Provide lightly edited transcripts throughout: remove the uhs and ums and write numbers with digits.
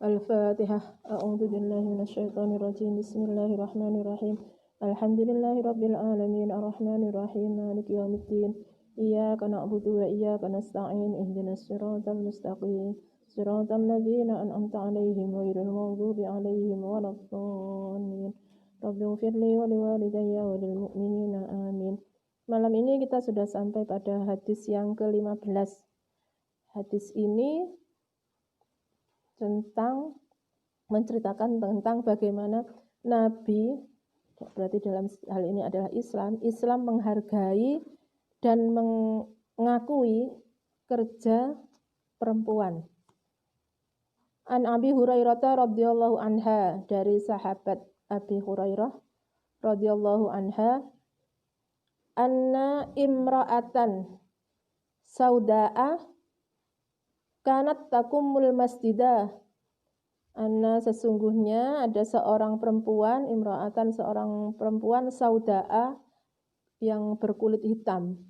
Al-Fatihah. A'udzu billahi minasyaitonir rajim. Bismillahirrahmanirrahim. Alhamdulillahi rabbil alamin arrahmanir rahim maliki yaumiddin. Iyyaka na'budu wa iyyaka nasta'in ihdinas siratal mustaqim. Siratal ladzina an'amta 'alaihim ghairil maghdubi 'alaihim waladdallin. Rabbighfirli wa liwalidayya wa lil mu'minina amin. Malam ini kita sudah sampai pada hadis yang ke-15. Hadis ini menceritakan tentang bagaimana Nabi, berarti dalam hal ini adalah Islam menghargai dan mengakui kerja perempuan. An Abi Hurairah radhiyallahu anha, dari sahabat Abi Hurairah radhiyallahu anha, anna imra'atan sauda'a kanat takumul masjidah. Anna, sesungguhnya ada seorang perempuan, imra'atan, seorang perempuan, sauda'a, yang berkulit hitam.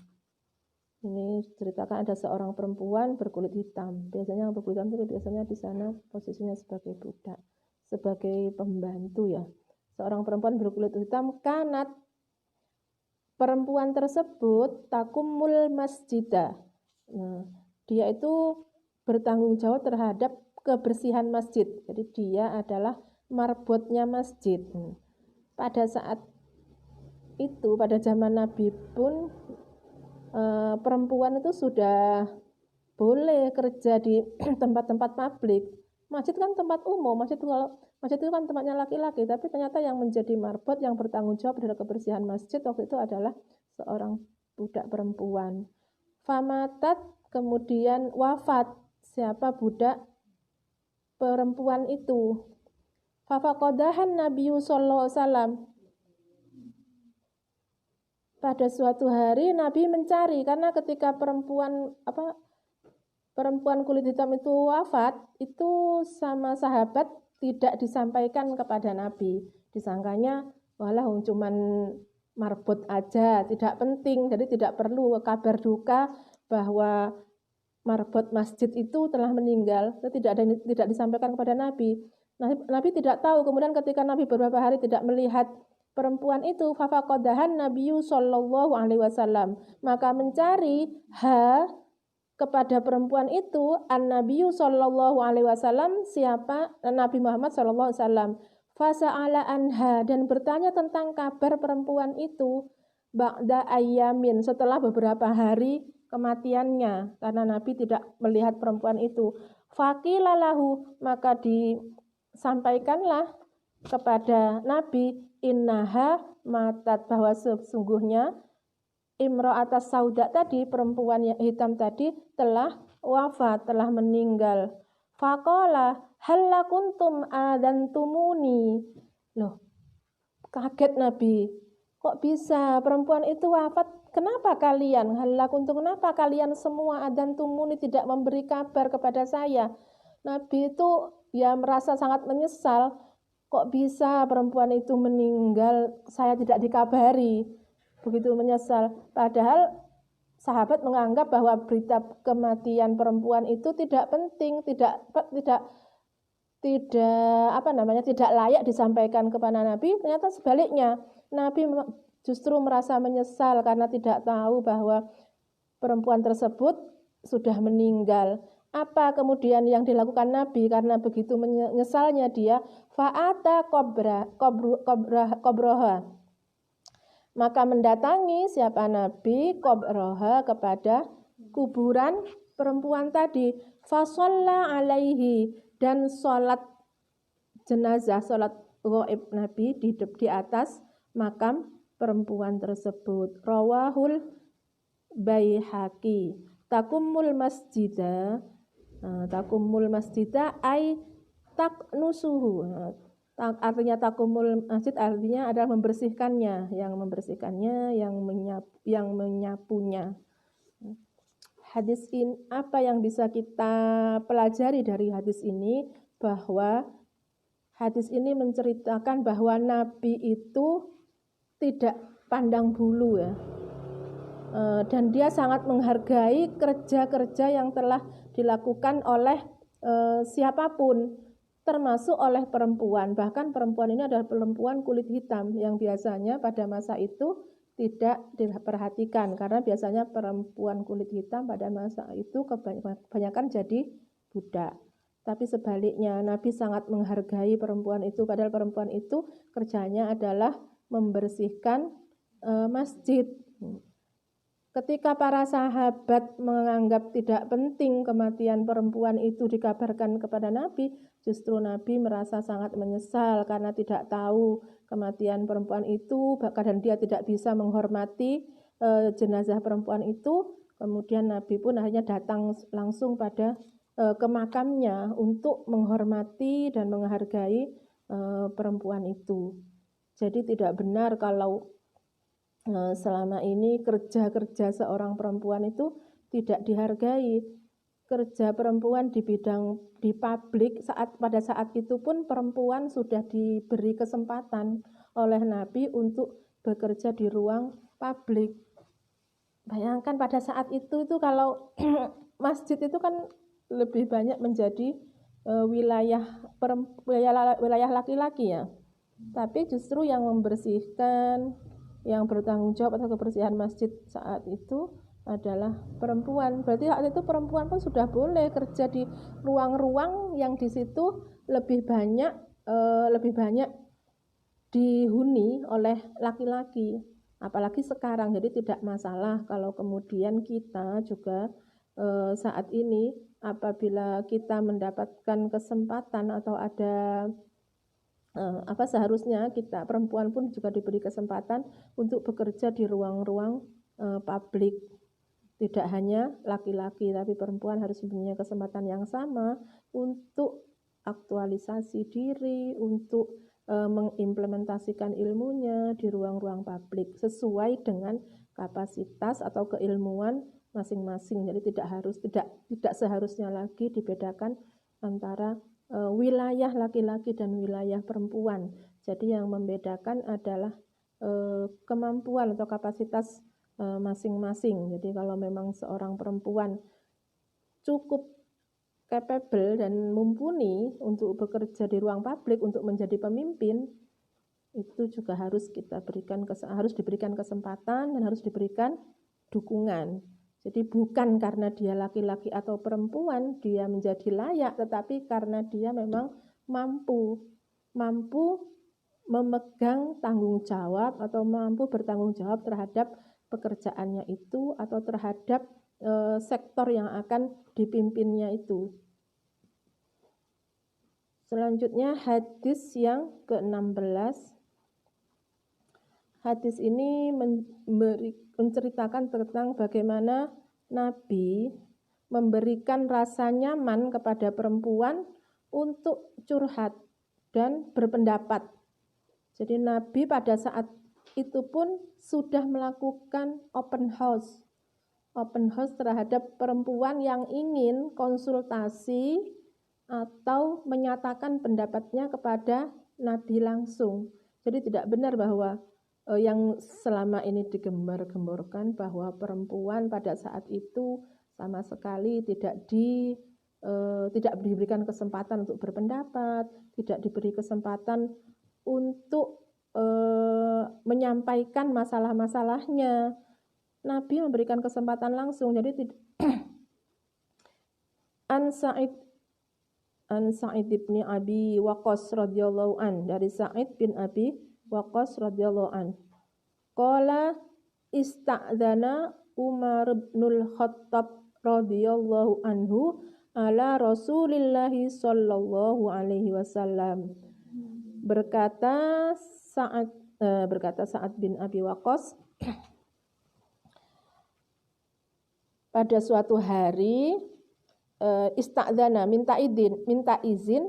Ini ceritakan ada seorang perempuan berkulit hitam. Biasanya yang berkulit hitam itu biasanya di sana posisinya sebagai budak, sebagai pembantu ya. Seorang perempuan berkulit hitam, kanat, perempuan tersebut takumul masjidah. Nah, dia itu bertanggung jawab terhadap kebersihan masjid. Jadi dia adalah marbotnya masjid. Pada saat itu, pada zaman Nabi pun perempuan itu sudah boleh kerja di tempat-tempat publik. Masjid kan tempat umum, masjid itu kan tempatnya laki-laki, tapi ternyata yang menjadi marbot, yang bertanggung jawab terhadap kebersihan masjid waktu itu adalah seorang budak perempuan. Famatat, kemudian wafat siapa budak perempuan itu. Fafaqadahan Nabiyyu sallallahu alaihi wasallam. Pada suatu hari Nabi mencari, karena ketika perempuan kulit hitam itu wafat, itu sama sahabat tidak disampaikan kepada Nabi. Disangkanya walah cuman marbot aja, tidak penting, jadi tidak perlu kabar duka bahwa marbot masjid itu telah meninggal, tidak disampaikan kepada Nabi. Nabi tidak tahu. Kemudian ketika Nabi beberapa hari tidak melihat perempuan itu, fafaqadahan Nabiyyu sallallahu alaihi wasallam, maka mencari kepada perempuan itu an-Nabiyyu sallallahu alaihi wasallam, siapa? Nabi Muhammad sallallahu alaihi wasallam. Fasa'ala anha, dan bertanya tentang kabar perempuan itu ba'da ayyamin, setelah beberapa hari kematiannya, karena Nabi tidak melihat perempuan itu. Faqila lahu, maka disampaikanlah kepada Nabi, innaha matat, bahwa sesungguhnya imra'atas sauda tadi, perempuan yang hitam tadi, telah wafat, telah meninggal. Faqala halla kuntum adantumuni. Loh, kaget Nabi, kok bisa perempuan itu wafat? Kenapa kalian, kenapa kalian semua adantumuni tidak memberi kabar kepada saya? Nabi itu ya merasa sangat menyesal, kok bisa perempuan itu meninggal, saya tidak dikabari, begitu menyesal. Padahal sahabat menganggap bahwa berita kematian perempuan itu tidak penting, tidak layak disampaikan kepada Nabi. Ternyata sebaliknya, Nabi justru merasa menyesal karena tidak tahu bahwa perempuan tersebut sudah meninggal. Apa kemudian yang dilakukan Nabi? Karena begitu menyesalnya dia, fa'ata qobraha, maka mendatangi siapa Nabi, qobraha, kepada kuburan perempuan tadi. Fasalla alaihi, dan sholat jenazah, sholat ghaib Nabi di atas makam perempuan tersebut. Rawahul Baihaqi. Takumul masjidah, ay taknusuhu. Artinya takumul masjid artinya adalah membersihkannya, yang menyapunya. Hadis ini, apa yang bisa kita pelajari dari hadis ini? Bahwa hadis ini menceritakan bahwa Nabi itu tidak pandang bulu ya, dan dia sangat menghargai kerja-kerja yang telah dilakukan oleh siapapun, termasuk oleh perempuan. Bahkan perempuan ini adalah perempuan kulit hitam yang biasanya pada masa itu tidak diperhatikan, karena biasanya perempuan kulit hitam pada masa itu kebanyakan jadi budak. Tapi sebaliknya, Nabi sangat menghargai perempuan itu, padahal perempuan itu kerjanya adalah membersihkan masjid. Ketika para sahabat menganggap tidak penting kematian perempuan itu dikabarkan kepada Nabi, justru Nabi merasa sangat menyesal karena tidak tahu kematian perempuan itu, bahkan dia tidak bisa menghormati jenazah perempuan itu. Kemudian Nabi pun akhirnya datang langsung pada ke makamnya untuk menghormati dan menghargai perempuan itu. Jadi tidak benar kalau selama ini kerja-kerja seorang perempuan itu tidak dihargai. Kerja perempuan di bidang di publik pada saat itu pun perempuan sudah diberi kesempatan oleh Nabi untuk bekerja di ruang publik. Bayangkan pada saat itu kalau masjid itu kan lebih banyak menjadi wilayah laki-laki ya. Tapi justru yang membersihkan, yang bertanggung jawab atas kebersihan masjid saat itu adalah perempuan. Berarti saat itu perempuan pun sudah boleh kerja di ruang-ruang yang di situ lebih banyak dihuni oleh laki-laki. Apalagi sekarang, jadi tidak masalah kalau kemudian kita juga saat ini apabila kita mendapatkan kesempatan atau ada seharusnya kita perempuan pun juga diberi kesempatan untuk bekerja di ruang-ruang publik. Tidak hanya laki-laki, tapi perempuan harus mempunyai kesempatan yang sama untuk aktualisasi diri, untuk mengimplementasikan ilmunya di ruang-ruang publik sesuai dengan kapasitas atau keilmuan masing-masing. Jadi tidak seharusnya lagi dibedakan antara wilayah laki-laki dan wilayah perempuan. Jadi yang membedakan adalah kemampuan atau kapasitas masing-masing. Jadi kalau memang seorang perempuan cukup capable dan mumpuni untuk bekerja di ruang publik, untuk menjadi pemimpin, itu juga harus diberikan kesempatan dan harus diberikan dukungan. Jadi bukan karena dia laki-laki atau perempuan dia menjadi layak, tetapi karena dia memang mampu memegang tanggung jawab atau mampu bertanggung jawab terhadap pekerjaannya itu atau terhadap sektor yang akan dipimpinnya itu. Selanjutnya hadis yang ke-16. Hadis ini menceritakan tentang bagaimana Nabi memberikan rasa nyaman kepada perempuan untuk curhat dan berpendapat. Jadi Nabi pada saat itu pun sudah melakukan open house terhadap perempuan yang ingin konsultasi atau menyatakan pendapatnya kepada Nabi langsung. Jadi tidak benar bahwa yang selama ini digembar-gemborkan bahwa perempuan pada saat itu sama sekali tidak diberikan kesempatan untuk berpendapat, tidak diberi kesempatan untuk menyampaikan masalah-masalahnya. Nabi memberikan kesempatan langsung. Jadi An Sa'id bin Abi Waqqas radhiyallahu an, dari Sa'id bin Abi Waqqas radhiyallahu an. Qala ista'dzana Umar bin Khattab radhiyallahu anhu ala Rasulillah sallallahu alaihi wasallam. Berkata Sa'ad bin Abi Waqqas, pada suatu hari ista'dzana minta izin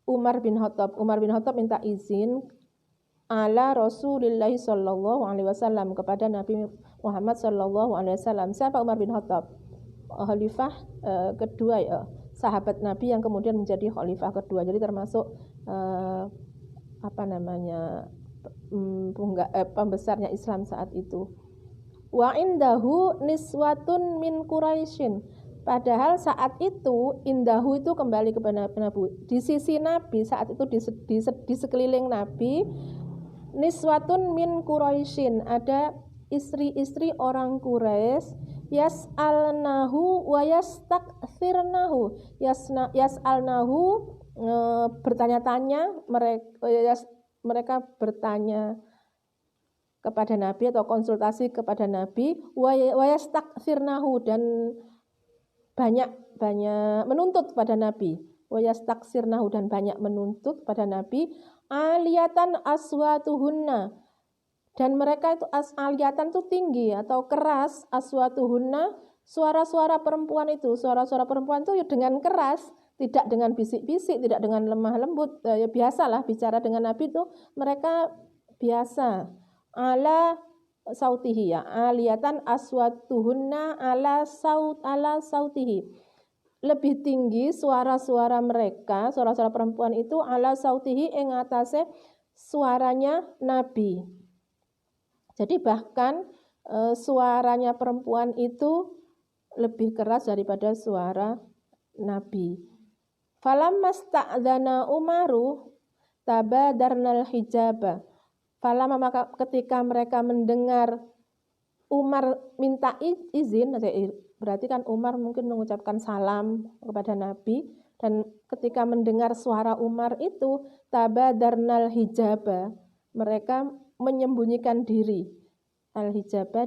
Umar bin Khattab minta izin ala Rasulillah sallallahu alaihi wasallam, kepada Nabi Muhammad sallallahu alaihi wasallam. Siapa Umar bin Khattab? Khalifah kedua ya, sahabat Nabi yang kemudian menjadi khalifah kedua. Jadi termasuk pembesarnya Islam saat itu. Wa indahu niswatun min Quraisyin, Padahal saat itu indahu itu kembali kepada Nabi. Di sisi Nabi saat itu di sekeliling Nabi, niswatun min Quraisyin, ada istri-istri orang Quraisy, yas'alnahu wa yastakthirnahu. Yas'alnahu, bertanya-tanya, mereka bertanya kepada Nabi atau konsultasi kepada Nabi, wa yastakthirnahu, dan banyak menuntut pada Nabi, wa yastaksirnahu, dan banyak menuntut pada Nabi, aliyatan aswatuhunna, dan mereka itu aliyatan itu tinggi atau keras, aswatuhunna, suara-suara perempuan itu ya dengan keras, tidak dengan bisik-bisik, tidak dengan lemah lembut, ya biasalah bicara dengan Nabi itu mereka biasa, ala sautihi, ya, aliyatan aswatuhunna ala sautihi, lebih tinggi suara-suara mereka, suara-suara perempuan itu ala sautihi, ing atase suaranya Nabi. Jadi bahkan suaranya perempuan itu lebih keras daripada suara Nabi. Falamma sta'dzana Umaru tabadarnal hijaba. Falamma, maka ketika mereka mendengar Umar minta izin, berarti kan Umar mungkin mengucapkan salam kepada Nabi, dan ketika mendengar suara Umar itu tabadarnal hijaba, mereka menyembunyikan diri. Al hijaba,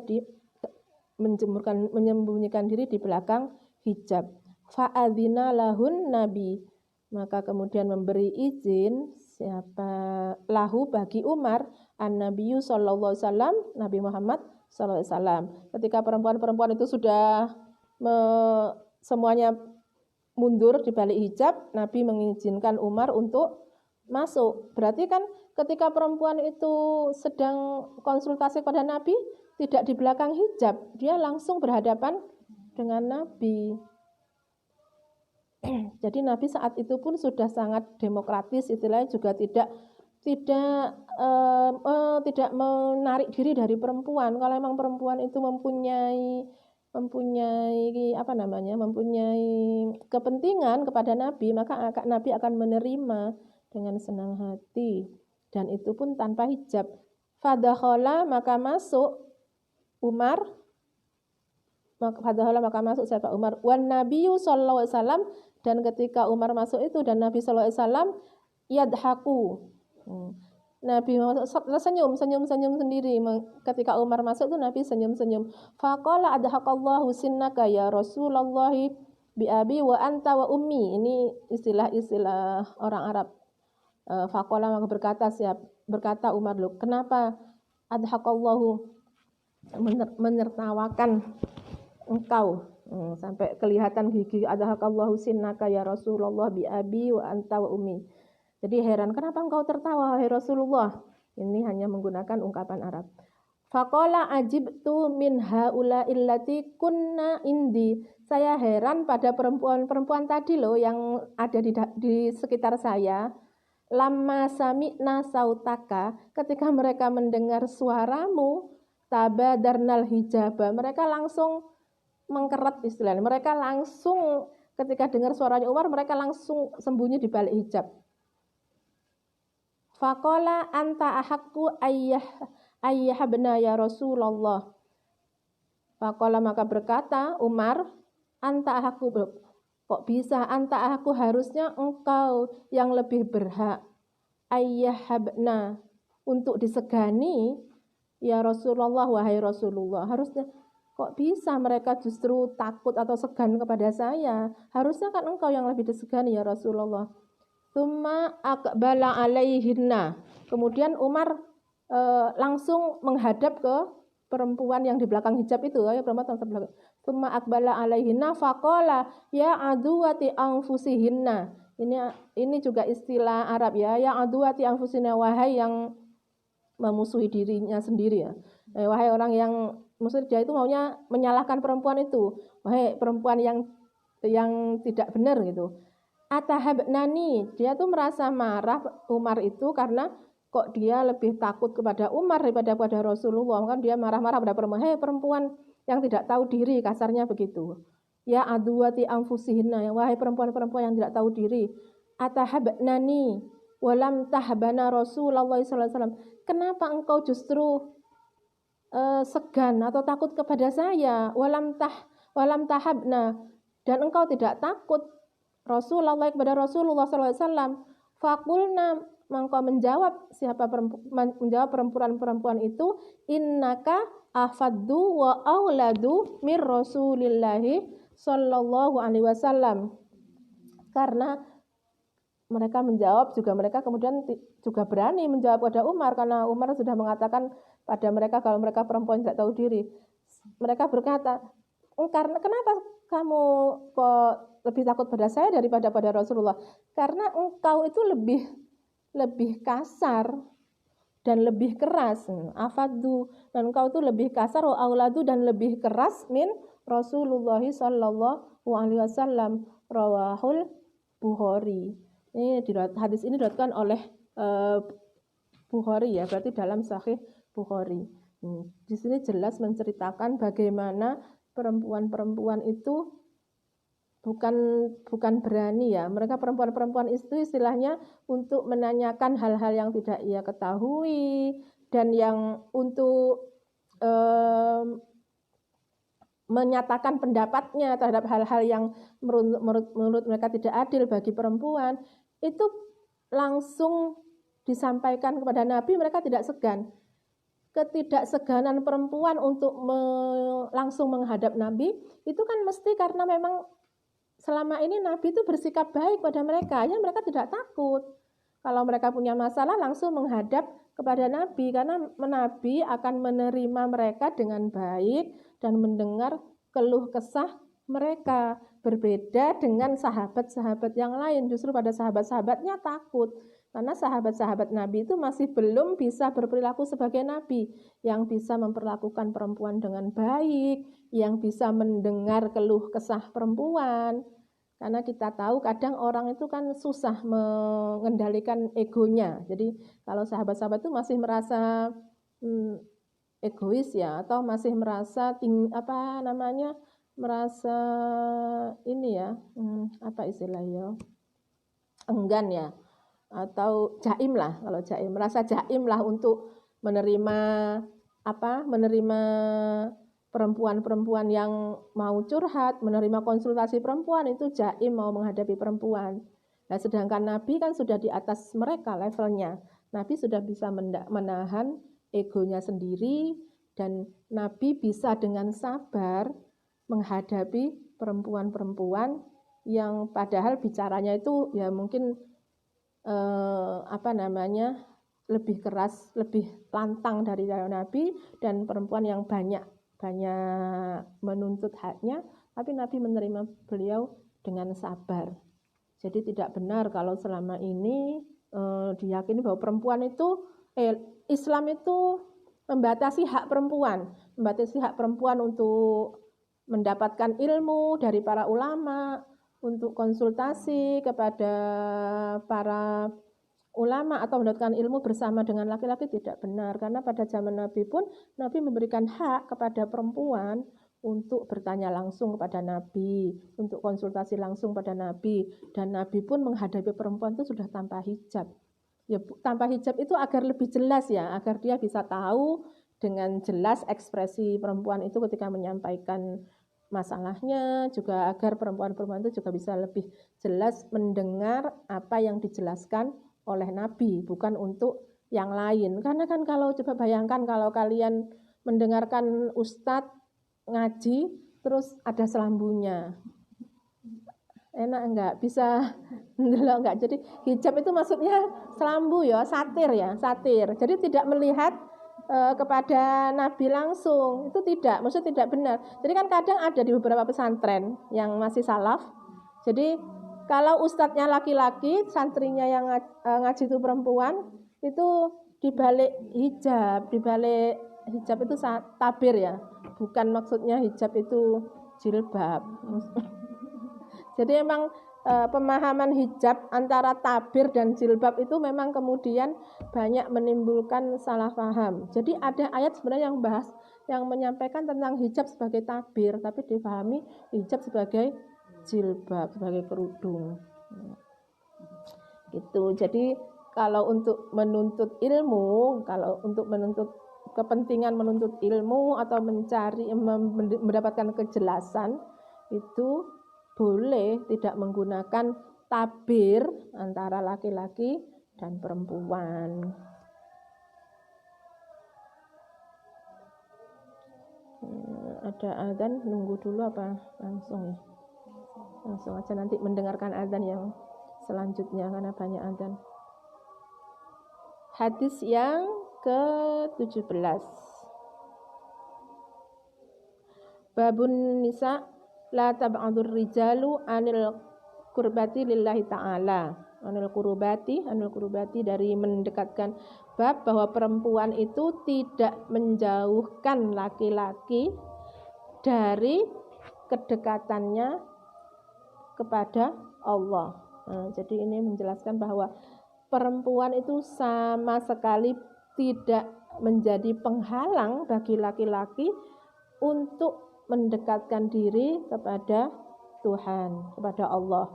menyembunyikan diri di belakang hijab. Fa'adzina lahun Nabi, maka kemudian memberi izin siapa lahu bagi Umar, an-nabiyyu sallallahu alaihi wasallam, Nabi Muhammad sallallahu alaihi wasallam. Ketika perempuan-perempuan itu sudah semuanya mundur di balik hijab, Nabi mengizinkan Umar untuk masuk. Berarti kan ketika perempuan itu sedang konsultasi kepada Nabi, tidak di belakang hijab, dia langsung berhadapan dengan Nabi. Jadi Nabi saat itu pun sudah sangat demokratis, istilahnya juga tidak menarik diri dari perempuan. Kalau memang perempuan itu mempunyai kepentingan kepada Nabi, maka Nabi akan menerima dengan senang hati, dan itu pun tanpa hijab. Fadakhala, maka masuk Umar, maka masuk siapa? Umar. Wan Nabiyyu sallallahu alaihi wasallam, dan ketika Umar masuk itu dan Nabi sallallahu alaihi wasallam yadhaku. Nabi senyum sendiri. Ketika Umar masuk itu Nabi senyum. Faqala adhaqallahu sinnaka ya Rasulullah bi abi wa anta wa ummi. Ini istilah orang Arab. Faqala, maka berkata Umar, loh, kenapa adhaqallahu, menertawakan engkau, sampai kelihatan gigi, adhaqallahu sinnaka ya Rasulullah bi abi wa anta wa ummi. Jadi heran, kenapa engkau tertawa wahai Rasulullah? Ini hanya menggunakan ungkapan Arab. Faqala ajibtu min haula illati kunna indi. Saya heran pada perempuan tadi loh yang ada di sekitar saya. Lamma sami'na sautaka, ketika mereka mendengar suaramu, tabadarnal hijaba, mereka langsung mengkeret istilahnya. Mereka langsung ketika dengar suaranya Umar, mereka langsung sembunyi di balik hijab. Faqala anta ahaqqu ayyahabna ya Rasulullah. Faqala, maka berkata Umar, anta ahaqqu, kok bisa anta ahaqqu, harusnya engkau yang lebih berhak, ayyahabna, untuk disegani, ya Rasulullah, wahai Rasulullah. Harusnya, kok bisa mereka justru takut atau segan kepada saya? Harusnya kan engkau yang lebih disegani ya Rasulullah. Tsumma aqbala alaihinna. Kemudian Umar langsung menghadap ke perempuan yang di belakang hijab itu, ya perempuan terbelakang. Tsumma aqbala alaihinna faqala ya aduwati anfusihinna. Ini juga istilah Arab ya aduwati anfusihinna, wahai yang memusuhi dirinya sendiri ya. Wahai orang yang musuh, dia itu maunya menyalahkan perempuan itu. Wahai perempuan yang tidak benar gitu. Atahabnani, dia tuh merasa marah Umar itu karena kok dia lebih takut kepada Umar daripada pada Rasulullah. Kan dia marah-marah pada perempuan, hei perempuan yang tidak tahu diri, kasarnya begitu. ya aduwati anfusihinna, wahai perempuan-perempuan yang tidak tahu diri, atahabnani walam tahbana Rasulullah sallallahu alaihi wasallam, kenapa engkau justru segan atau takut kepada saya, walam tahabna, dan engkau tidak takut Rasulullah kepada Rasulullah sallallahu alaihi wasallam. Fakulna, maka menjawab menjawab perempuan-perempuan itu, innaka afaddu wa auladu mir Rasulillahi sallallahu alaihi wasallam. Karena mereka menjawab juga, mereka kemudian juga berani menjawab pada Umar, karena Umar sudah mengatakan pada mereka kalau mereka perempuan tidak tahu diri. Mereka berkata, karena kenapa kamu kok lebih takut pada saya daripada pada Rasulullah? Karena engkau itu lebih kasar dan lebih keras. Afaddu, dan engkau itu lebih kasar, wa auladu, dan lebih keras min Rasulullah sallallahu alaihi wasallam. Rawahul Bukhari. Ini hadis ini diriwayatkan oleh Bukhari ya, berarti dalam Sahih Bukhari. Di sini jelas menceritakan bagaimana perempuan-perempuan itu bukan berani ya. Mereka perempuan-perempuan itu istilahnya untuk menanyakan hal-hal yang tidak ia ketahui, dan yang untuk menyatakan pendapatnya terhadap hal-hal yang menurut mereka tidak adil bagi perempuan, itu langsung disampaikan kepada Nabi. Mereka tidak segan. Ketidakseganan perempuan untuk langsung menghadap Nabi itu kan mesti karena memang selama ini Nabi itu bersikap baik pada mereka, ya mereka tidak takut. Kalau mereka punya masalah langsung menghadap kepada Nabi, karena Nabi akan menerima mereka dengan baik dan mendengar keluh kesah mereka. Berbeda dengan sahabat-sahabat yang lain, justru pada sahabat-sahabatnya takut. Karena sahabat-sahabat Nabi itu masih belum bisa berperilaku sebagai Nabi, yang bisa memperlakukan perempuan dengan baik, yang bisa mendengar keluh kesah perempuan. Karena kita tahu kadang orang itu kan susah mengendalikan egonya. Jadi kalau sahabat-sahabat itu masih merasa egois ya, atau masih merasa merasa ini ya, apa istilahnya, enggan ya, atau jaim lah. Kalau jaim, merasa jaim lah untuk menerima perempuan-perempuan yang mau curhat, menerima konsultasi perempuan, itu jaim mau menghadapi perempuan. Nah, sedangkan Nabi kan sudah di atas mereka levelnya. Nabi sudah bisa menahan egonya sendiri, dan Nabi bisa dengan sabar menghadapi perempuan-perempuan yang padahal bicaranya itu ya mungkin lebih keras, lebih lantang dari Nabi, dan perempuan yang banyak menuntut haknya, tapi Nabi menerima beliau dengan sabar. Jadi tidak benar kalau selama ini diyakini bahwa perempuan itu Islam itu membatasi hak perempuan untuk mendapatkan ilmu dari para ulama, untuk konsultasi kepada para ulama atau mendapatkan ilmu bersama dengan laki-laki. Tidak benar, karena pada zaman Nabi pun Nabi memberikan hak kepada perempuan untuk bertanya langsung kepada Nabi, untuk konsultasi langsung pada Nabi, dan Nabi pun menghadapi perempuan itu sudah tanpa hijab. Ya, tanpa hijab itu agar lebih jelas ya, agar dia bisa tahu dengan jelas ekspresi perempuan itu ketika menyampaikan masalahnya, juga agar perempuan-perempuan itu juga bisa lebih jelas mendengar apa yang dijelaskan oleh Nabi, bukan untuk yang lain. Karena kan kalau coba bayangkan kalau kalian mendengarkan ustadz ngaji terus ada selambunya, enak enggak? Bisa enggak? Jadi hijab itu maksudnya selambu ya, satir. Jadi tidak melihat kepada Nabi langsung, itu tidak, maksudnya tidak benar. Jadi kan kadang ada di beberapa pesantren yang masih salaf. Jadi kalau ustadznya laki-laki, santrinya yang ngaji itu perempuan, itu dibalik hijab itu tabir ya, bukan maksudnya hijab itu jilbab. Jadi memang pemahaman hijab antara tabir dan jilbab itu memang kemudian banyak menimbulkan salah paham. Jadi ada ayat sebenarnya yang bahas yang menyampaikan tentang hijab sebagai tabir, tapi difahami hijab sebagai jilbab, sebagai kerudung. Gitu. Jadi kalau untuk menuntut ilmu, kalau untuk menuntut kepentingan menuntut ilmu atau mencari mendapatkan kejelasan, itu boleh tidak menggunakan tabir antara laki-laki dan perempuan. Ada azan, nunggu dulu apa langsung ya? Langsung aja nanti mendengarkan azan yang selanjutnya karena banyak azan. Hadis yang ke-17. Babun nisa la tab'adur rijalu anil kurbati lillahi ta'ala. Anil kurubati dari mendekatkan, bab bahwa perempuan itu tidak menjauhkan laki-laki dari kedekatannya kepada Allah. Nah, jadi ini menjelaskan bahwa perempuan itu sama sekali tidak menjadi penghalang bagi laki-laki untuk mendekatkan diri kepada Tuhan, kepada Allah.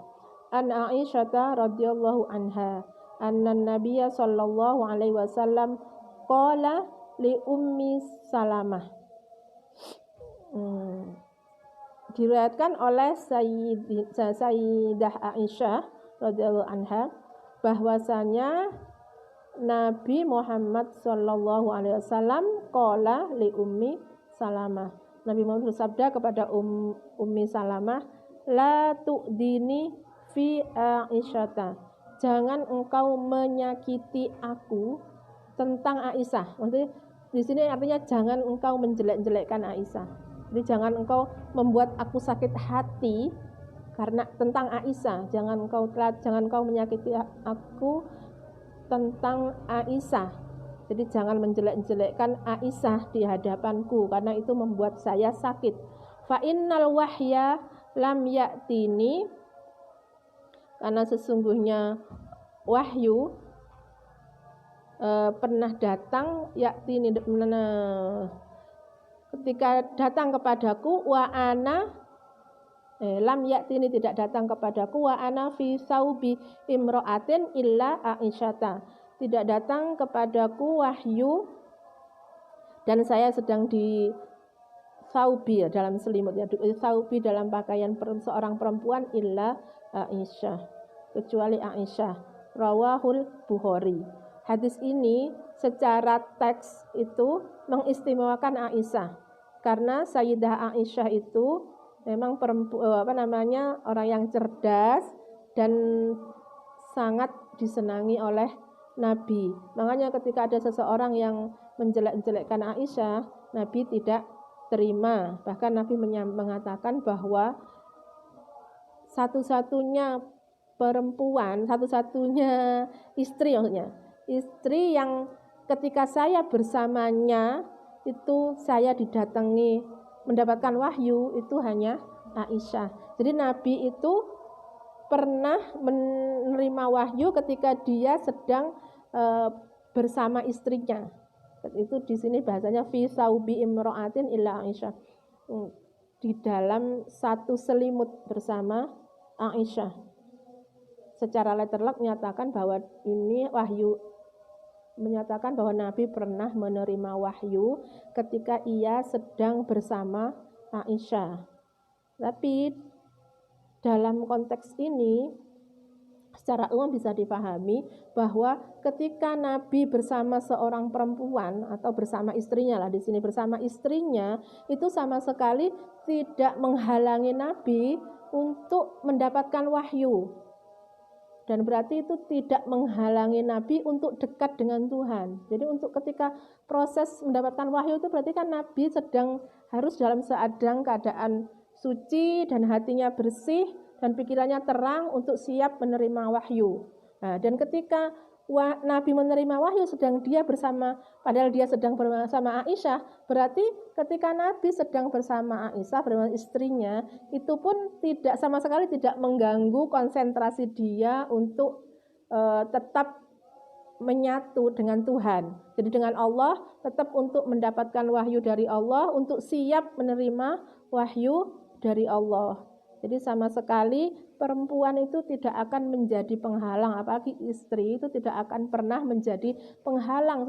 An Aisyah radhiyallahu anha, anna Nabiyya sallallahu alaihi wasallam qala li Ummi Salamah. Diriwayatkan oleh Sayyidah Aisyah radhiyallahu anha bahwasanya Nabi Muhammad sallallahu alaihi wasallam qala li Ummi Salamah. Nabi Muhammad bersabda kepada Ummi Salamah, la tu'dini fi Aisyata. Jangan engkau menyakiti aku tentang Aisyah. Maksudnya di sini artinya jangan engkau menjelek-jelekkan Aisyah. Jadi jangan engkau membuat aku sakit hati karena tentang Aisyah. Jangan engkau menyakiti aku tentang Aisyah. Jadi jangan menjelek-jelekkan Aisyah di hadapanku karena itu membuat saya sakit. Fa innal wahya lam ya'tini, karena sesungguhnya wahyu pernah datang, ya'tini ketika datang kepadaku, wa ana lam ya'tini tidak datang kepadaku, wa ana fi saubi imra'atin illa Aisyata, tidak datang kepadaku wahyu dan saya sedang di saubi, dalam selimut ya, saubi dalam pakaian seorang perempuan illa Aisyah, kecuali Aisyah. Rawahul Bukhari. Hadis ini secara teks itu mengistimewakan Aisyah karena Sayyidah Aisyah itu memang orang yang cerdas dan sangat disenangi oleh Nabi. Makanya ketika ada seseorang yang menjelek-jelekkan Aisyah, Nabi tidak terima. Bahkan Nabi mengatakan bahwa satu-satunya perempuan, satu-satunya istri maksudnya, istri yang ketika saya bersamanya itu saya didatangi mendapatkan wahyu itu hanya Aisyah. Jadi Nabi itu pernah menerima wahyu ketika dia sedang bersama istrinya. Itu di sini bahasanya fi saubi imra'atin illa Aisyah. Di dalam satu selimut bersama Aisyah. Secara letterlock menyatakan bahwa ini wahyu, menyatakan bahwa Nabi pernah menerima wahyu ketika ia sedang bersama Aisyah. Tapi dalam konteks ini secara umum bisa dipahami bahwa ketika Nabi bersama seorang perempuan atau bersama istrinya lah, di sini bersama istrinya, itu sama sekali tidak menghalangi Nabi untuk mendapatkan wahyu. Dan berarti itu tidak menghalangi Nabi untuk dekat dengan Tuhan. Jadi untuk ketika proses mendapatkan wahyu itu berarti kan Nabi harus dalam keadaan suci dan hatinya bersih dan pikirannya terang untuk siap menerima wahyu. Nah, dan ketika Nabi menerima wahyu padahal dia sedang bersama Aisyah, berarti ketika Nabi sedang bersama Aisyah, bersama istrinya, itu pun sama sekali tidak mengganggu konsentrasi dia untuk tetap menyatu dengan Tuhan. Jadi dengan Allah tetap untuk mendapatkan wahyu dari Allah, untuk siap menerima wahyu dari Allah. Jadi sama sekali perempuan itu tidak akan menjadi penghalang, apalagi istri itu tidak akan pernah menjadi penghalang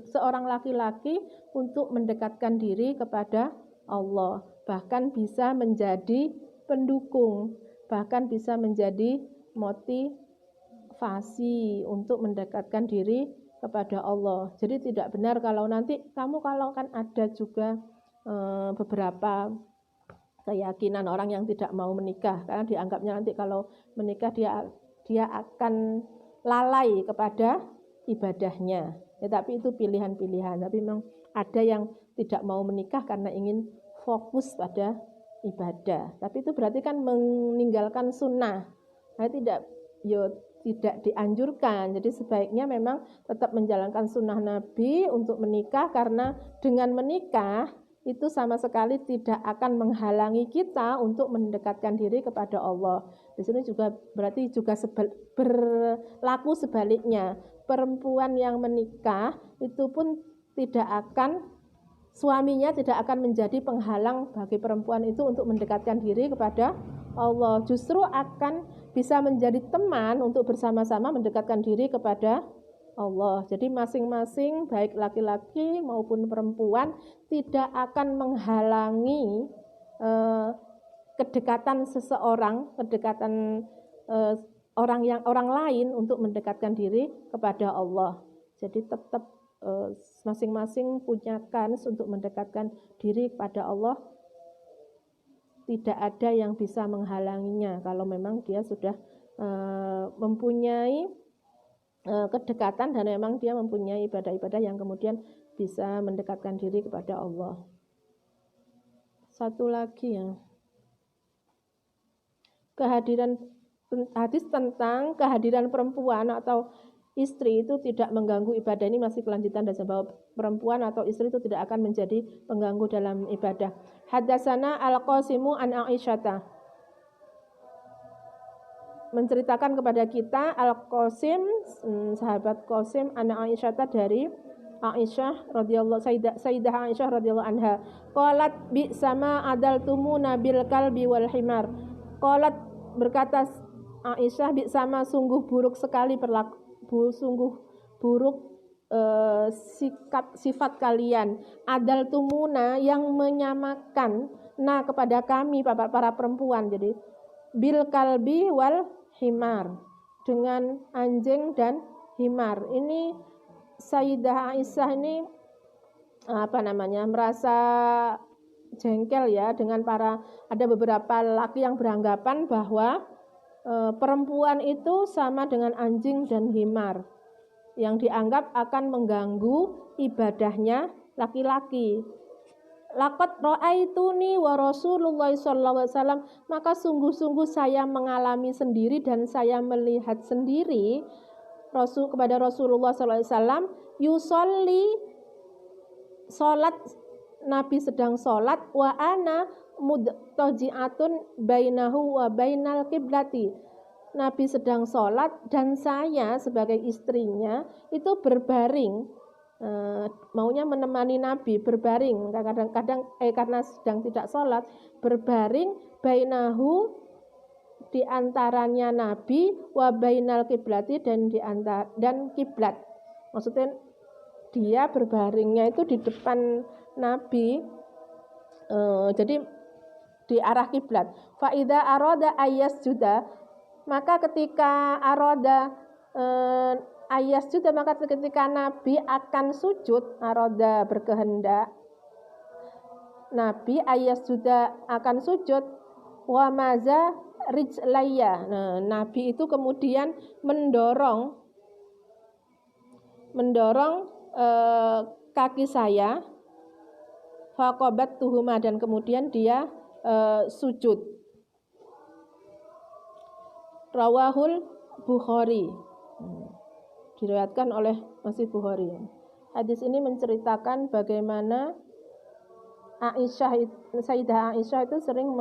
seorang laki-laki untuk mendekatkan diri kepada Allah. Bahkan bisa menjadi pendukung, bahkan bisa menjadi motivasi untuk mendekatkan diri kepada Allah. Jadi tidak benar kalau nanti kalau kan ada juga beberapa keyakinan orang yang tidak mau menikah karena dianggapnya nanti kalau menikah dia akan lalai kepada ibadahnya. Ya, tapi itu pilihan-pilihan. Tapi memang ada yang tidak mau menikah karena ingin fokus pada ibadah. Tapi itu berarti kan meninggalkan sunnah. Nah, tidak dianjurkan. Jadi sebaiknya memang tetap menjalankan sunnah Nabi untuk menikah, karena dengan menikah itu sama sekali tidak akan menghalangi kita untuk mendekatkan diri kepada Allah. Di sini juga berarti juga berlaku sebaliknya. Perempuan yang menikah itu pun suaminya tidak akan menjadi penghalang bagi perempuan itu untuk mendekatkan diri kepada Allah. Justru akan bisa menjadi teman untuk bersama-sama mendekatkan diri kepada Allah. Jadi masing-masing baik laki-laki maupun perempuan tidak akan menghalangi kedekatan orang lain untuk mendekatkan diri kepada Allah. Jadi tetap masing-masing punya kans untuk mendekatkan diri kepada Allah. Tidak ada yang bisa menghalanginya kalau memang dia sudah mempunyai kedekatan dan memang dia mempunyai ibadah-ibadah yang kemudian bisa mendekatkan diri kepada Allah. Satu lagi ya, hadis tentang kehadiran perempuan atau istri itu tidak mengganggu ibadah. Ini masih kelanjutan dari bahwa perempuan atau istri itu tidak akan menjadi pengganggu dalam ibadah. Hadatsana Al-Qasimu an Aisyata, menceritakan kepada kita Al-Qasim, sahabat Qasim anak Aisyah, dari Aisyah radhiyallahu Sayyidah Aisyah radhiyallahu anha, qalat bi sama adaltumuna bil kalbi wal himar. Qalat, berkata Aisyah, bi sama, sungguh buruk sekali sungguh buruk sifat kalian, adaltumuna, yang menyamakan kepada kami para perempuan. Jadi bil kalbi wal himar, dengan anjing dan himar. Ini Sayyidah Aisyah ini merasa jengkel ya dengan ada beberapa laki yang beranggapan bahwa perempuan itu sama dengan anjing dan himar, yang dianggap akan mengganggu ibadahnya laki-laki. Laqad ra'aituni wa Rasulullah sallallahu alaihi wasallam, maka sungguh-sungguh saya mengalami sendiri dan saya melihat sendiri kepada Rasulullah sallallahu alaihi wasallam, yusolli, salat, Nabi sedang salat, wa ana mudtaji'atun bainahu wa bainal qiblati, Nabi sedang salat dan saya sebagai istrinya itu berbaring, maunya menemani Nabi, berbaring, kadang-kadang karena sedang tidak sholat, berbaring, bainahu, di antaranya Nabi, wa bainal kiblati, dan kiblat. Maksudnya dia berbaringnya itu di depan Nabi, jadi di arah kiblat. Fa idza arada ayyasjuda, maka ketika arada ayyasjuda, maka ketika Nabi akan sujud, arada berkehendak, Nabi ayyasjuda akan sujud, wa maza rijlaya, Nabi itu kemudian mendorong kaki saya, faqabat tuhuma, dan kemudian dia sujud. Rawahul Bukhari, diriwayatkan oleh masih Bukhari. Hadis ini menceritakan bagaimana Sayyidah Aisyah itu sering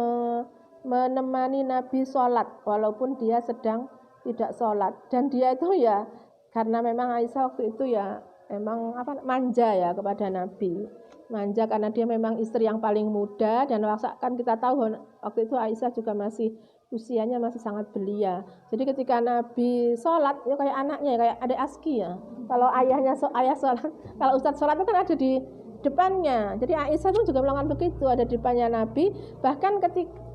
menemani Nabi sholat walaupun dia sedang tidak sholat, dan dia itu ya karena memang Aisyah waktu itu ya memang manja ya kepada Nabi. Manja karena dia memang istri yang paling muda, dan kan kita tahu waktu itu Aisyah juga masih usianya masih sangat belia. Jadi ketika Nabi sholat, ya kayak anaknya, kayak adik Aski ya. Kalau ayah sholat, kalau Ustadz sholat itu kan ada di depannya. Jadi Aisyah itu juga melakukan begitu, ada di depannya Nabi, bahkan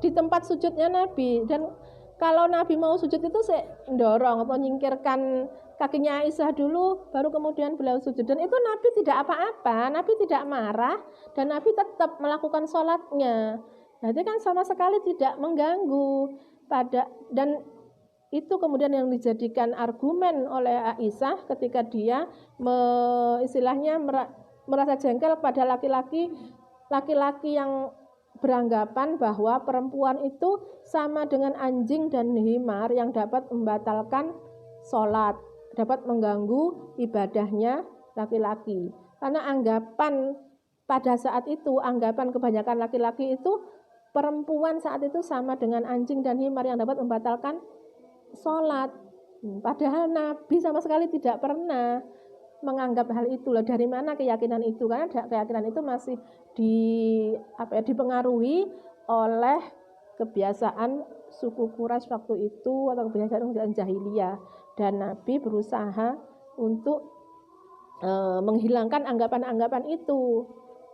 di tempat sujudnya Nabi. Dan kalau Nabi mau sujud itu saya dorong atau nyingkirkan kakinya Aisyah dulu, baru kemudian beliau sujud. Dan itu Nabi tidak apa-apa, Nabi tidak marah, dan Nabi tetap melakukan sholatnya. Jadi kan sama sekali tidak mengganggu dan itu kemudian yang dijadikan argumen oleh Aisyah ketika dia istilahnya merasa jengkel pada laki-laki yang beranggapan bahwa perempuan itu sama dengan anjing dan himar yang dapat membatalkan sholat, dapat mengganggu ibadahnya laki-laki. Karena anggapan pada saat itu, anggapan kebanyakan laki-laki itu perempuan saat itu sama dengan anjing dan himar yang dapat membatalkan sholat. Padahal Nabi sama sekali tidak pernah menganggap hal itu. Dari mana keyakinan itu? Karena keyakinan itu masih dipengaruhi oleh kebiasaan suku Quraisy waktu itu atau kebiasaan jahiliyah, dan Nabi berusaha untuk menghilangkan anggapan-anggapan itu.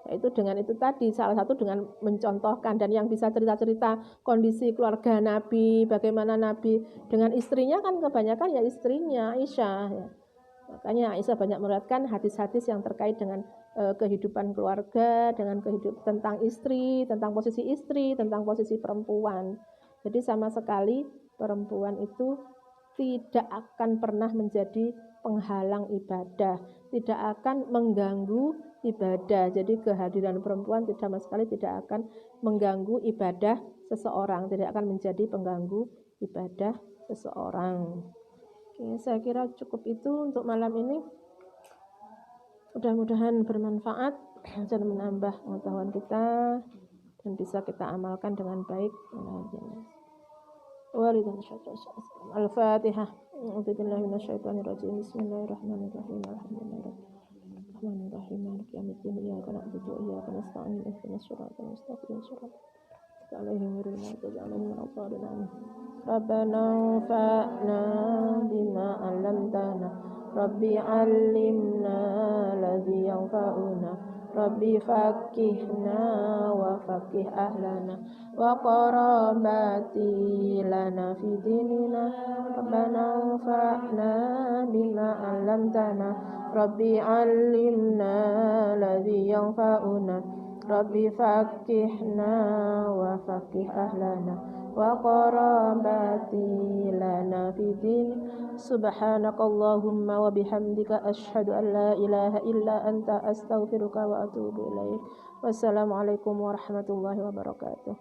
Yaitu dengan itu tadi, salah satu dengan mencontohkan, dan yang bisa cerita-cerita kondisi keluarga Nabi, bagaimana Nabi dengan istrinya kan kebanyakan ya istrinya Aisyah ya. Makanya Aisyah banyak meriwayatkan hadis-hadis yang terkait dengan kehidupan keluarga, dengan tentang istri, tentang posisi istri, tentang posisi perempuan. Jadi sama sekali perempuan itu tidak akan pernah menjadi penghalang ibadah, tidak akan mengganggu ibadah. Jadi kehadiran perempuan sama sekali tidak akan mengganggu ibadah seseorang, tidak akan menjadi pengganggu ibadah seseorang. Oke, saya kira cukup itu untuk malam ini. Mudah-mudahan bermanfaat dan menambah pengetahuan kita dan bisa kita amalkan dengan baik. Al-Fatihah. A'udzubillahi minasyaitonirrajim. Bismillahirrahmanirrahim. Alhamdulillahirrahmanirrahim. Maliki yaumiddin. Iyyaka na'budu wa iyyaka nasta'in. Ihdinas siratal mustaqim. Rabbana anfa'na bima 'allamtana. Rabbi 'allimna alladhi yanfa'una. Rabbi fakihna wa fakih ahlana wa qarabati lana fi dinina. Rabbana anfa'na bima 'allamtana. Rabbi 'allimna alladhi yanfa'una. Rabbi fakihna wa fakih ahlana wa qarabati lana fi din. Subhanakallahumma wa bihamdika asyhadu an la ilaha illa anta astaghfiruka wa atubu ilaik. Wassalamualaikum warahmatullahi wabarakatuh.